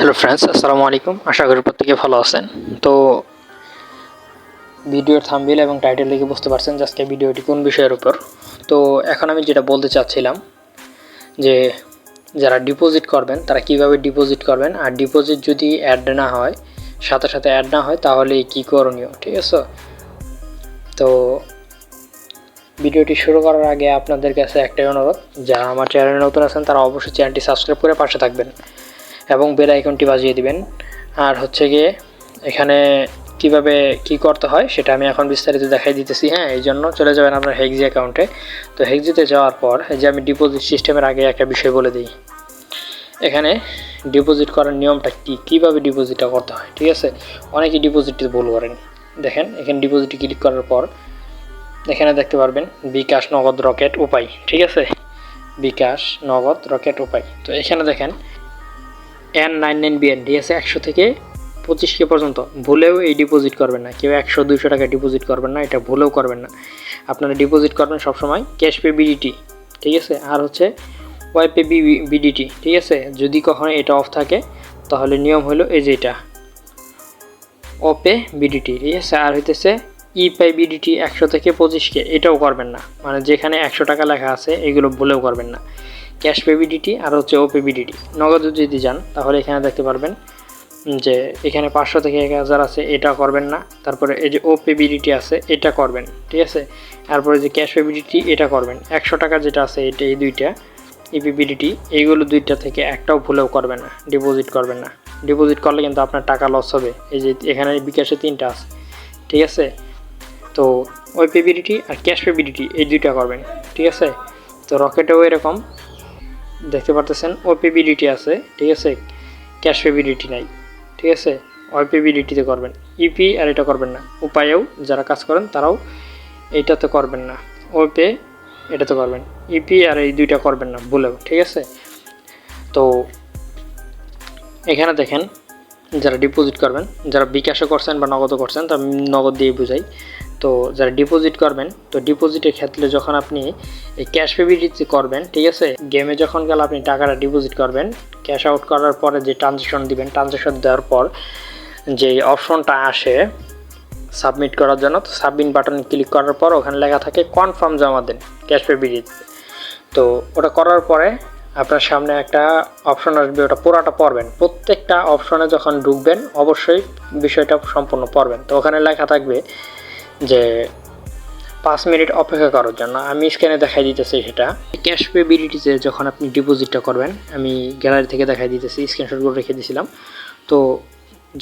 Hello friends, আসসালামু আলাইকুম। আশা করি প্রত্যেকে ভালো আছেন। তো ভিডিওর থাম্বনেল এবং টাইটেল দেখে বুঝতে পারছেন যে আজকে ভিডিওটি কোন বিষয়ের উপর। তো এখন আমি যেটা বলতে চাচ্ছিলাম যে যারা ডিপোজিট করবেন তারা কিভাবে ডিপোজিট করবেন, আর ডিপোজিট যদি অ্যাড না হয়, সাথে সাথে অ্যাড না হয়, তাহলে কী করণীয়, ঠিক আছে? তো ভিডিওটি শুরু করার আগে আপনাদের কাছে একটাই অনুরোধ, যারা আমার চ্যানেলে নতুন আছেন তারা অবশ্যই চ্যানেলটি সাবস্ক্রাইব করে পাশে থাকবেন এবং বেল আইকনটি বাজিয়ে দিবেন। আর হচ্ছে গিয়ে এখানে কিভাবে কি করতে হয় সেটা আমি এখন বিস্তারিত দেখাই দিতেছি। হ্যাঁ, এই জন্য চলে যাবেন আপনার হেক্সি অ্যাকাউন্টে। তো হেক্সিতে যাওয়ার পর এই যে আমি ডিপোজিট সিস্টেমের আগে একটা বিষয় বলে দিই। এখানে ডিপোজিট করার নিয়মটা কীভাবে ডিপোজিটটা করতে হয়, ঠিক আছে? অনেকেই ডিপোজিটটি ভুল করেন। দেখেন, এখানে ডিপোজিটে ক্লিক করার পর এখানে দেখতে পারবেন বিকাশ, নগদ, রকেট, উপায়, ঠিক আছে? বিকাশ, নগদ, রকেট, উপায়। তো এখানে দেখেন N99BN, ঠিক আছে? 100 থেকে 25K পর্যন্ত ভুলেও এই ডিপোজিট করবেন না। কেউ 100-200 টাকা ডিপোজিট করবেন না, এটা ভুলেও করবেন না। আপনারা ডিপোজিট করবেন সবসময় ক্যাশ পে বিডিটি, ঠিক আছে? আর হচ্ছে ওয়াইপে বিডিটি, ঠিক আছে? যদি কখনো এটা অফ থাকে তাহলে নিয়ম হলো এই যে এটা ওপে বিডিটি, ঠিক আছে? আর হইতেছে ইপাই বিডিটি 100 থেকে 25K, এটাও করবেন না। মানে যেখানে 100 টাকা লেখা আছে এগুলো ভুলেও করবেন না। ক্যাশ পে বিডিটি আর হচ্ছে ওপে বিডিটি। নগদ যদি যান তাহলে এখানে দেখতে পারবেন যে এখানে 500 থেকে 1000 আছে, এটা করবেন না। তারপরে এই যে ওপে বিডিটি আছে, এটা করবেন, ঠিক আছে? তারপরে যে ক্যাশ পে বিডিটি, এটা করবেন। 100 টাকা যেটা আছে এটা, এই দুইটা ইপিবিডিটি, এইগুলো দুইটা থেকে একটাও ভুলেও করবেন না, ডিপোজিট করবেন না। ডিপোজিট করলে কিন্তু আপনার টাকা লস হবে। এই যে এখানে বিকাশে 3টা আছে, ঠিক আছে? তো ওই পেবিডিটি আর ক্যাশ পেবিডিটি এই দুইটা করবেন, ঠিক আছে? তো রকেটেও এরকম দেখতে পারতেছেন ওপিবিডিটি আছে, ঠিক আছে? ক্যাশ পেবিডিটি নাই, ঠিক আছে? ওপিবিডিটিতে করবেন। ইপি আর এটা করবেন না। উপায়েও যারা কাজ করেন তারাও এইটাতে করবেন না, ওপে এটাতে করবেন। ইপি আর এই দুইটা করবেন না ভুলেও, ঠিক আছে? তো এখানে দেখেন যারা ডিপোজিট করবেন, যারা বিকাশে করছেন বা নগদও করছেন, তা নগদ দিয়ে বুঝাই। তো যারা ডিপোজিট করবেন, তো ডিপোজিটের ক্ষেত্রে যখন আপনি এই ক্যাশ পেবিডিটি করবেন, ঠিক আছে? গেমে যখন গেলে আপনি টাকাটা ডিপোজিট করবেন, ক্যাশ আউট করার পরে যে ট্রানজ্যাকশন দিবেন, ট্রানজ্যাকশন দেওয়ার পর যে অপশনটা আসে সাবমিট করার জন্য, তো সাবমিট বাটনে ক্লিক করার পর ওখানে লেখা থাকে কনফার্ম জমা দেন ক্যাশ পেবিডিটি। তো ওটা করার পরে আপনার সামনে একটা অপশন আসবে, ওটা পুরোটা পড়বেন। প্রত্যেকটা অপশনে যখন ঢুকবেন অবশ্যই বিষয়টা সম্পূর্ণ পড়বেন। তো ওখানে লেখা থাকবে যে 5 মিনিট অপেক্ষা করার জন্য। আমি স্ক্যানে দেখাই দিতেছি সেটা। ক্যাশ পেবিলিটিতে যখন আপনি ডিপোজিটটা করবেন, আমি গ্যালারি থেকে দেখাই দিতেছি, স্ক্রিনশটগুলো রেখে দিয়েছিলাম। তো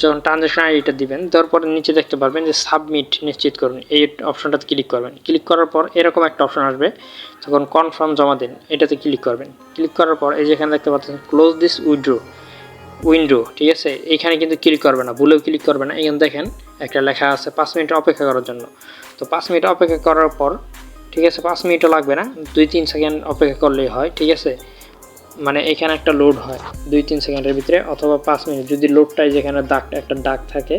যখন ট্রানজ্যাকশন আইডিটা দিবেন, দেওয়ার পরে নিচে দেখতে পারবেন যে সাবমিট নিশ্চিত করুন, এই অপশনটাতে ক্লিক করবেন। ক্লিক করার পর এরকম একটা অপশন আসবে, তখন কনফার্ম জমা দিন, এটাতে ক্লিক করবেন। ক্লিক করার পর এই যেখানে দেখতে পাচ্ছেন ক্লোজ দিস উইন্ডো, ঠিক আছে? এইখানে কিন্তু ক্লিক করবে না, ভুলেও ক্লিক করবে না। এখানে দেখেন একটা লেখা আছে 5 মিনিট অপেক্ষা করার জন্য। তো 5 মিনিট অপেক্ষা করার পর, ঠিক আছে, 5 মিনিটও লাগবে না, 2-3 সেকেন্ড অপেক্ষা করলেই হয়, ঠিক আছে? মানে এখানে একটা লোড হয় 2-3 সেকেন্ডের ভিতরে, অথবা 5 মিনিট যদি লোডটাই যেখানে দাগটা একটা দাগ থাকে,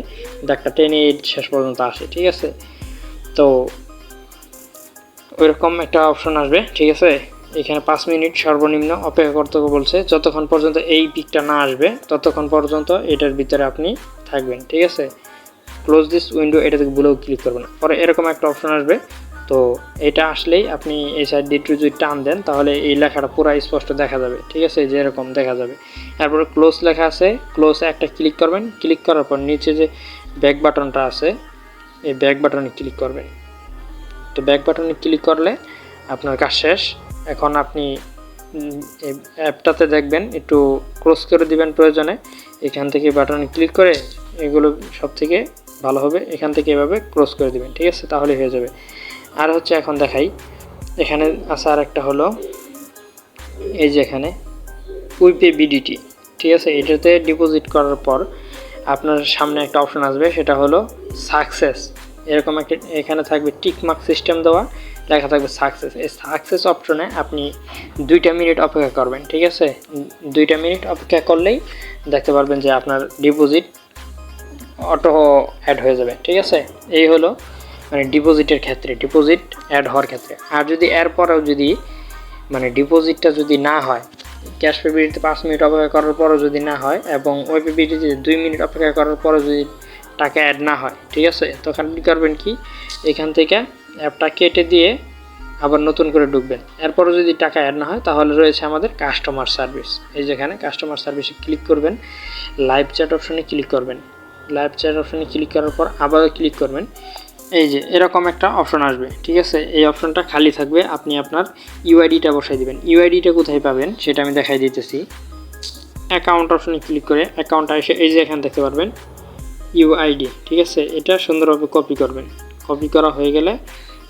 দাগটা টেনে শেষ পর্যন্ত আসে, ঠিক আছে? তো ওইরকম একটা অপশন আসবে, ঠিক আছে? এখানে 5 মিনিট সর্বনিম্ন অপেক্ষা করতে বলছে। যতক্ষণ পর্যন্ত এই পিকটা না আসবে ততক্ষণ পর্যন্ত এটার ভিতরে আপনি থাকবেন, ঠিক আছে? ক্লোজ দিস উইন্ডো, এটাতে ভুলেও ক্লিক করবেন না। পরে এরকম একটা অপশন আসবে। তো এটা আসলেই আপনি এই সাইড দিয়ে যদি টান দেন তাহলে এই লেখাটা পুরো স্পষ্ট দেখা যাবে, ঠিক আছে? যে এরকম দেখা যাবে। তারপরে ক্লোজ লেখা আছে, ক্লোজে একটা ক্লিক করবেন। ক্লিক করার পর নিচে যে ব্যাক বাটনটা আছে, এই ব্যাক বাটনে ক্লিক করবেন। তো ব্যাক বাটনে ক্লিক করলে আপনার কাজ শেষ। এখন আপনি এই অ্যাপটাতে দেখবেন একটু ক্লোজ করে দিবেন প্রয়োজনে। এখান থেকে বাটনে ক্লিক করে এগুলো সব থেকে ভালো হবে, এখান থেকে এভাবে ক্লোজ করে দিবেন, ঠিক আছে? তাহলে হয়ে যাবে। আর হচ্ছে এখন দেখাই, এখানে আছে আর একটা হলো এই যে এখানে উইপে বিডিটি, ঠিক আছে? এটাতে ডিপোজিট করার পর আপনার সামনে একটা অপশন আসবে, সেটা হলো সাকসেস। এরকম একটা এখানে থাকবে টিকমার্ক সিস্টেম দেওয়া, লেখা থাকবে সাকসেস। এই সাকসেস অপশনে আপনি 2টা মিনিট অপেক্ষা করবেন, ঠিক আছে? 2টা মিনিট অপেক্ষা করলেই দেখতে পারবেন যে আপনার ডিপোজিট অটো অ্যাড হয়ে যাবে, ঠিক আছে? এই হলো মানে ডিপোজিটের ক্ষেত্রে, ডিপোজিট অ্যাড হওয়ার ক্ষেত্রে। আর যদি এরপরেও যদি মানে ডিপোজিটটা যদি না হয়, ক্যাশ পে বিডিতে 5 মিনিট অপেক্ষা করার পরও যদি না হয় এবং ওই পে বিডিতে 2 মিনিট অপেক্ষা করার পরও যদি টাকা অ্যাড না হয়, ঠিক আছে, তখন আপনি করবেন কি, এখান থেকে অ্যাপটা কেটে দিয়ে আবার নতুন করে ঢুকবেন। এরপরও যদি টাকা অ্যাড না হয় তাহলে রয়েছে আমাদের কাস্টমার সার্ভিস। এই যেখানে কাস্টমার সার্ভিসে ক্লিক করবেন, লাইভ চ্যাট অপশনে ক্লিক করবেন। লাইভ চ্যাট অপশনে ক্লিক করার পর আবারও ক্লিক করবেন। এই যে এরকম একটা অপশন আসবে, ঠিক আছে, এই অপশনটা খালি থাকবে, আপনি আপনার ইউআইডিটা বসাই দিবেন। ইউআইডিটা কোথায় পাবেন সেটা আমি দেখাই দিতেছি। অ্যাকাউন্ট অপশনে ক্লিক করে অ্যাকাউন্টটা এসে এই যে এখানে দেখতে পারবেন ইউআইডি, ঠিক আছে, এটা সুন্দরভাবে কপি করবেন। কপি করা হয়ে গেলে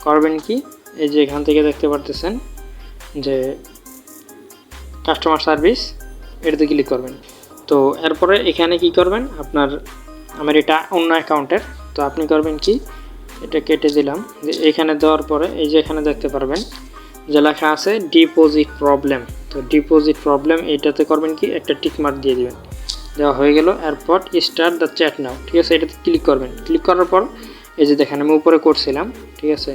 করবেন কি, এই যে এখান থেকে দেখতে পারতেছেন যে কাস্টমার সার্ভিস, এটাতে ক্লিক করবেন। তো এরপরে এখানে কি করবেন, আমার এটা অন্য অ্যাকাউন্টের, তো আপনি করবেন কি, এটা কেটে দিলাম, যে এখানে দেওয়ার পরে এই যে এখানে দেখতে পারবেন যে লেখা আছে ডিপোজিট প্রবলেম। তো ডিপোজিট প্রবলেম এইটাতে করবেন কি, একটা টিক মার্ক দিয়ে দিবেন। দেওয়া হয়ে গেল। এরপর স্টার্ট দ্য চ্যাট নাও, ঠিক আছে, এটাতে ক্লিক করবেন। ক্লিক করার পর এই যে দেখেন আমি উপরে করছিলাম, ঠিক আছে,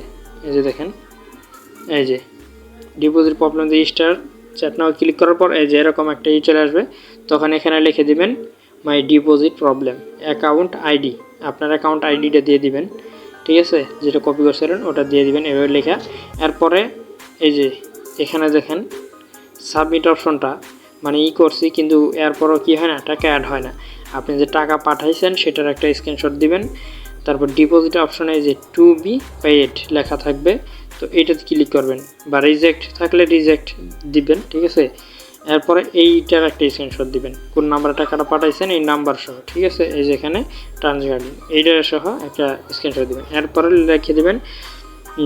এই যে দেখেন এই যে ডিপোজিট প্রবলেম দিয়ে স্টার্ট চ্যাট নাও ক্লিক করার পর এই যে এরকম একটা চলে আসবে। তখন এখানে লিখে দিবেন মাই ডিপোজিট প্রবলেম অ্যাকাউন্ট আইডি, আপনার অ্যাকাউন্ট আইডিটা দিয়ে দিবেন, ঠিক আছে, যেটা কপি করছিলেন ওটা দিয়ে দিবেন এভাবে লেখা। এরপরে এই যে এখানে দেখেন সাবমিট অপশনটা মানে করছি, কিন্তু এরপরও কি হয় না, টাকা অ্যাড হয় না। আপনি যে টাকা পাঠাইছেন সেটার একটা স্ক্রিনশট দিবেন। তারপর ডিপোজিট অপশনে যে টু বি পেড লেখা থাকবে, তো এটাতে ক্লিক করবেন, বা রিজেক্ট থাকলে রিজেক্ট দিবেন, ঠিক আছে। এরপরে এইটার একটা স্ক্রিনশট দিবেন, কোন নাম্বারে টাকাটা পাঠাইছেন এই নাম্বার সহ, ঠিক আছে, এই যে এখানে ট্রান্সগার্ডিং এইটা সহ একটা স্ক্রিনশট দিবেন। এরপরে লিখে দিবেন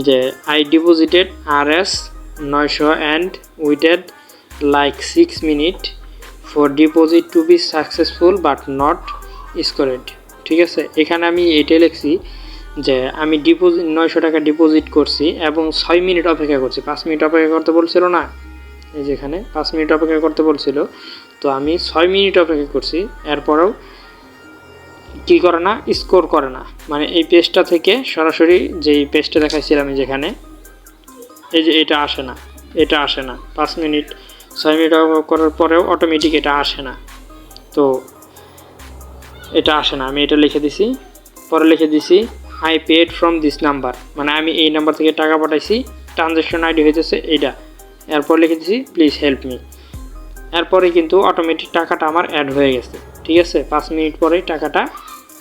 যে I deposited RS 900 and waited like 6 minute for deposit to be successful but not scored, ঠিক আছে। এখানে আমি এটাই লিখছি যে আমি 900 টাকা ডিপোজিট করছি এবং 6 মিনিট অপেক্ষা করছি। 5 মিনিট অপেক্ষা করতে বলছিল না, এই যেখানে 5 মিনিট অপেক্ষা করতে বলছিল, তো আমি 6 মিনিট অপেক্ষা করছি, এরপরেও কী করে না, স্কোর করে না, মানে এই পেজটা থেকে সরাসরি যেই পেজটা দেখাইছিলাম আমি যেখানে, এই যে এটা আসে না, এটা আসে না, 5 মিনিট 6 মিনিট করার পরেও অটোমেটিক এটা আসে না, তো এটা আসে না। আমি এটা লিখে দিছি, পরে লিখে দিছি I paid from this number, মানে আমি এই নাম্বার থেকে টাকা পাঠাইছি, ট্রানজ্যাকশন আইডি হইতেছে এইটা। এরপর লিখে দিছি প্লিজ হেল্প মি। এরপরে কিন্তু অটোমেটিক টাকাটা আমার অ্যাড হয়ে গেছে, ঠিক আছে, 5 মিনিট পরেই টাকাটা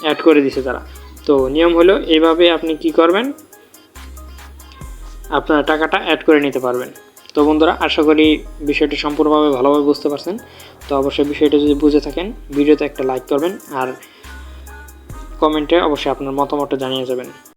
অ্যাড করে দিছে তারা। তো নিয়ম হলো এইভাবে আপনি কি করবেন, আপনার টাকাটা অ্যাড করে নিতে পারবেন। তো বন্ধুরা, আশা করি বিষয়টি সম্পূর্ণভাবে ভালোভাবে বুঝতে পারছেন। তো অবশ্যই বিষয়টা যদি বুঝে থাকেন ভিডিওতে একটা লাইক করবেন আর কমেন্টে অবশ্যই আপনার মতামতটা জানিয়ে যাবেন।